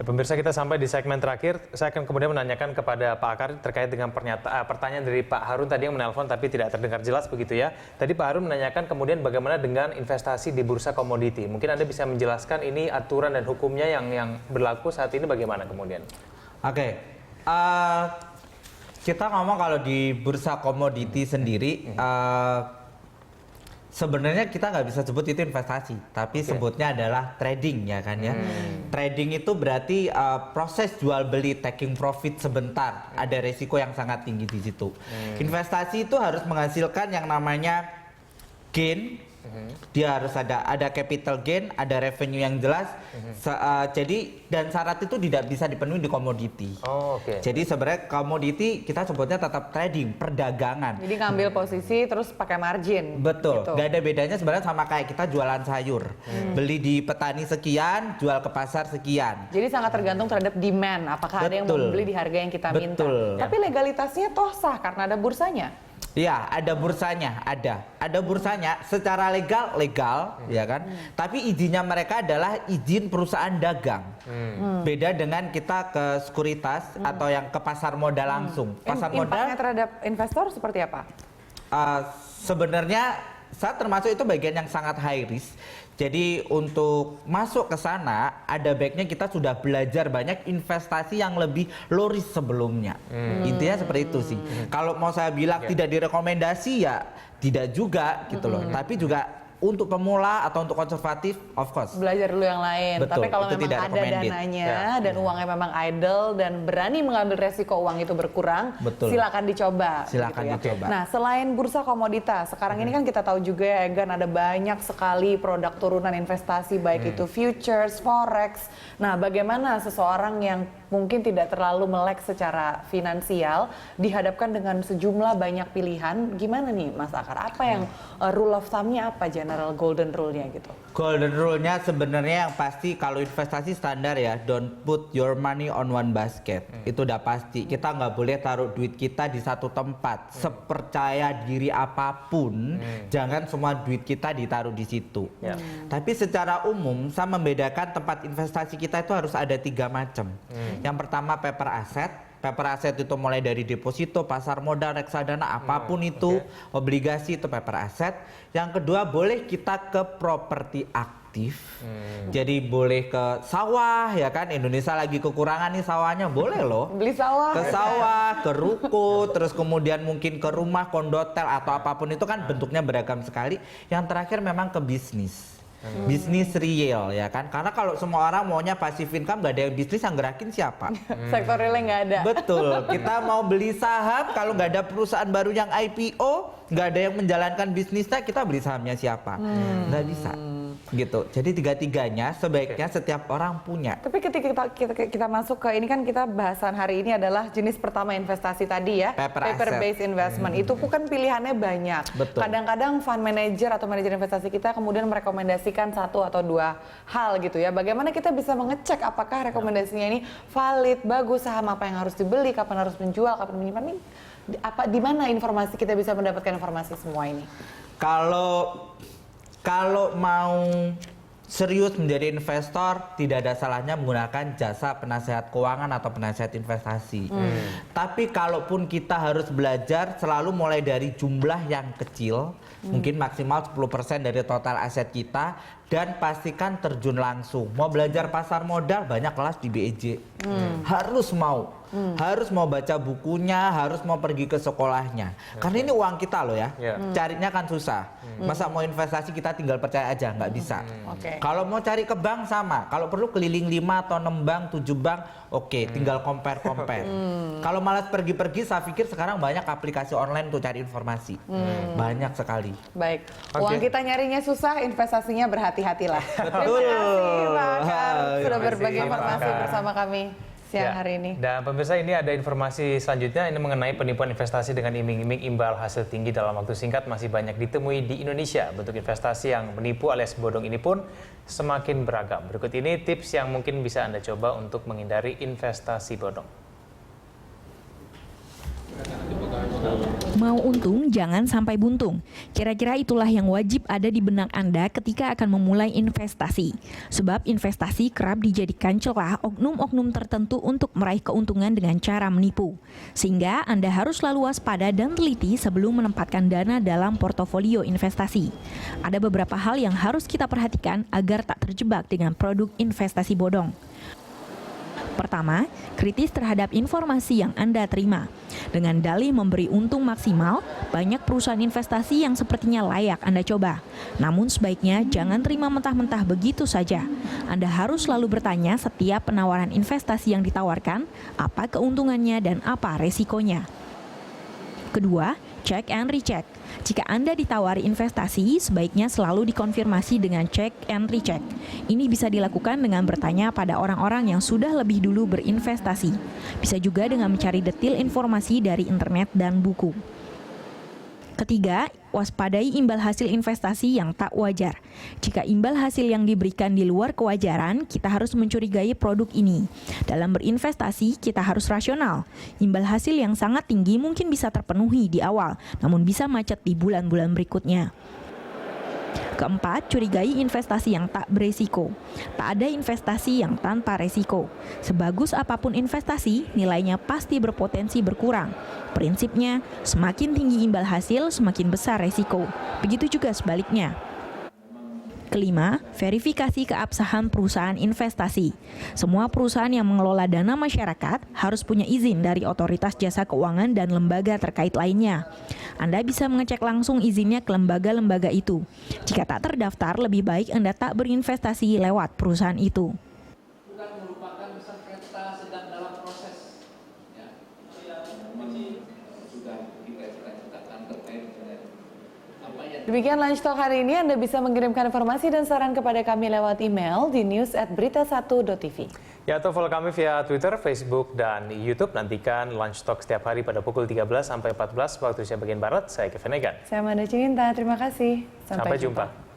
Ya, pemirsa, kita sampai di segmen terakhir. Saya akan kemudian menanyakan kepada Pak Akar terkait dengan pertanyaan dari Pak Harun tadi yang menelpon tapi tidak terdengar jelas begitu ya. Tadi Pak Harun menanyakan kemudian bagaimana dengan investasi di bursa komoditi. Mungkin Anda bisa menjelaskan ini aturan dan hukumnya yang berlaku saat ini bagaimana kemudian? Oke. Kita ngomong kalau di bursa komoditi sendiri, sebenarnya kita nggak bisa sebut itu investasi, tapi sebutnya adalah trading ya kan ya. Trading itu berarti proses jual beli, taking profit sebentar, ada resiko yang sangat tinggi di situ. Investasi itu harus menghasilkan yang namanya gain. Dia harus ada capital gain, ada revenue yang jelas. Jadi dan syarat itu tidak bisa dipenuhi di komoditi. Jadi sebenarnya komoditi kita sebutnya tetap trading, perdagangan. Jadi ngambil posisi terus pakai margin. Betul. Gitu. Gak ada bedanya sebenarnya sama kayak kita jualan sayur. Beli di petani sekian, jual ke pasar sekian. Jadi sangat tergantung terhadap demand. Apakah ada yang mau beli di harga yang kita minta. Tapi legalitasnya toh sah karena ada bursanya. Iya, ada bursanya, ada bursanya secara legal, ya kan. Tapi izinnya mereka adalah izin perusahaan dagang. Beda dengan kita ke sekuritas atau yang ke pasar modal langsung. Pasar modal. Impactnya terhadap investor seperti apa? Sebenarnya saya termasuk itu bagian yang sangat high risk. Jadi untuk masuk ke sana ada baiknya kita sudah belajar banyak investasi yang lebih low risk sebelumnya. Intinya seperti itu sih. Kalau mau saya bilang tidak direkomendasi ya tidak juga gitu loh. Tapi juga untuk pemula atau untuk konservatif, of course. Belajar dulu yang lain. Betul, tapi kalau memang ada recommended. dananya dan uangnya memang idle dan berani mengambil resiko uang itu berkurang, silakan dicoba. Silakan dicoba. Nah, selain bursa komoditas, sekarang ini kan kita tahu juga ya, Egan, ada banyak sekali produk turunan investasi, baik itu futures, forex. Nah, bagaimana seseorang yang mungkin tidak terlalu melek secara finansial dihadapkan dengan sejumlah banyak pilihan, gimana nih Mas Akar? Apa yang rule of thumb-nya apa, general golden rule-nya gitu? Golden rule-nya sebenarnya yang pasti kalau investasi standar ya, don't put your money on one basket. Itu udah pasti. Kita nggak boleh taruh duit kita di satu tempat. Sepercaya diri apapun, jangan semua duit kita ditaruh di situ. Tapi secara umum, saya membedakan tempat investasi kita itu harus ada 3 macam. Yang pertama paper asset. Paper asset itu mulai dari deposito, pasar modal, reksadana, apapun itu, obligasi itu paper asset. Yang kedua boleh kita ke properti aktif. Jadi boleh ke sawah ya kan, Indonesia lagi kekurangan nih sawahnya, boleh loh. Beli sawah. Ke sawah, ke ruko, terus kemudian mungkin ke rumah, kondotel atau apapun itu kan bentuknya beragam sekali. Yang terakhir memang ke bisnis. Bisnis real ya kan, karena kalau semua orang maunya passive income, gak ada yang bisnis, yang gerakin siapa? Sektor realnya nggak ada. Betul, kita mau beli saham, kalau nggak ada perusahaan baru yang IPO, nggak ada yang menjalankan bisnisnya, kita beli sahamnya siapa? Nggak bisa gitu. Jadi 3-tiganya sebaiknya setiap orang punya. Tapi ketika kita masuk ke ini kan, kita bahasan hari ini adalah jenis pertama investasi tadi ya, paper based investment. Itu kan pilihannya banyak. Kadang-kadang fund manager atau manajer investasi kita kemudian merekomendasikan 1 atau 2 hal gitu ya. Bagaimana kita bisa mengecek apakah rekomendasinya ini valid, bagus, saham apa yang harus dibeli, kapan harus menjual, kapan menyimpan, nih di mana informasi kita bisa mendapatkan informasi semua ini? Kalau mau serius menjadi investor, tidak ada salahnya menggunakan jasa penasehat keuangan atau penasehat investasi. Tapi kalaupun kita harus belajar, selalu mulai dari jumlah yang kecil, mungkin maksimal 10% dari total aset kita, dan pastikan terjun langsung. Mau belajar pasar modal, banyak kelas di BEJ. Harus mau baca bukunya, harus mau pergi ke sekolahnya. Karena ini uang kita loh ya, carinya kan susah. Masa mau investasi kita tinggal percaya aja, nggak bisa. Kalau mau cari ke bank sama, kalau perlu keliling 5 atau 6 bank, 7 bank, tinggal compare. Kalau malas pergi-pergi, saya pikir sekarang banyak aplikasi online untuk cari informasi. Banyak sekali. Baik, uang kita nyarinya susah, investasinya berhati-hatilah. Betul. Terima kasih Pak Akar sudah berbagi informasi bersama kami siang hari ini. Dan pemirsa, ini ada informasi selanjutnya, ini mengenai penipuan investasi dengan iming-iming imbal hasil tinggi dalam waktu singkat masih banyak ditemui di Indonesia. Bentuk investasi yang menipu alias bodong ini pun semakin beragam. Berikut ini tips yang mungkin bisa Anda coba untuk menghindari investasi bodong. Mau untung, jangan sampai buntung. Kira-kira itulah yang wajib ada di benak Anda ketika akan memulai investasi. Sebab investasi kerap dijadikan celah oknum-oknum tertentu untuk meraih keuntungan dengan cara menipu. Sehingga Anda harus selalu waspada dan teliti sebelum menempatkan dana dalam portofolio investasi. Ada beberapa hal yang harus kita perhatikan agar tak terjebak dengan produk investasi bodong. Pertama, kritis terhadap informasi yang Anda terima. Dengan dalih memberi untung maksimal, banyak perusahaan investasi yang sepertinya layak Anda coba. Namun sebaiknya jangan terima mentah-mentah begitu saja. Anda harus selalu bertanya setiap penawaran investasi yang ditawarkan, apa keuntungannya dan apa resikonya. Kedua, check and recheck. Jika Anda ditawari investasi, sebaiknya selalu dikonfirmasi dengan check and recheck. Ini bisa dilakukan dengan bertanya pada orang-orang yang sudah lebih dulu berinvestasi. Bisa juga dengan mencari detail informasi dari internet dan buku. Ketiga, waspadai imbal hasil investasi yang tak wajar. Jika imbal hasil yang diberikan di luar kewajaran, kita harus mencurigai produk ini. Dalam berinvestasi, kita harus rasional. Imbal hasil yang sangat tinggi mungkin bisa terpenuhi di awal, namun bisa macet di bulan-bulan berikutnya. Keempat, curigai investasi yang tak beresiko. Tak ada investasi yang tanpa resiko. Sebagus apapun investasi, nilainya pasti berpotensi berkurang. Prinsipnya, semakin tinggi imbal hasil, semakin besar resiko. Begitu juga sebaliknya. Kelima, verifikasi keabsahan perusahaan investasi. Semua perusahaan yang mengelola dana masyarakat harus punya izin dari otoritas jasa keuangan dan lembaga terkait lainnya. Anda bisa mengecek langsung izinnya ke lembaga-lembaga itu. Jika tak terdaftar, lebih baik Anda tak berinvestasi lewat perusahaan itu. Demikian Lunch Talk hari ini. Anda bisa mengirimkan informasi dan saran kepada kami lewat email di news@berita1.tv. Ya, atau follow kami via Twitter, Facebook, dan YouTube. Nantikan Lunch Talk setiap hari pada pukul 13 sampai 14 waktu Indonesia bagian Barat. Saya Kevin Egan. Saya Amanda Cinta. Terima kasih. Sampai jumpa.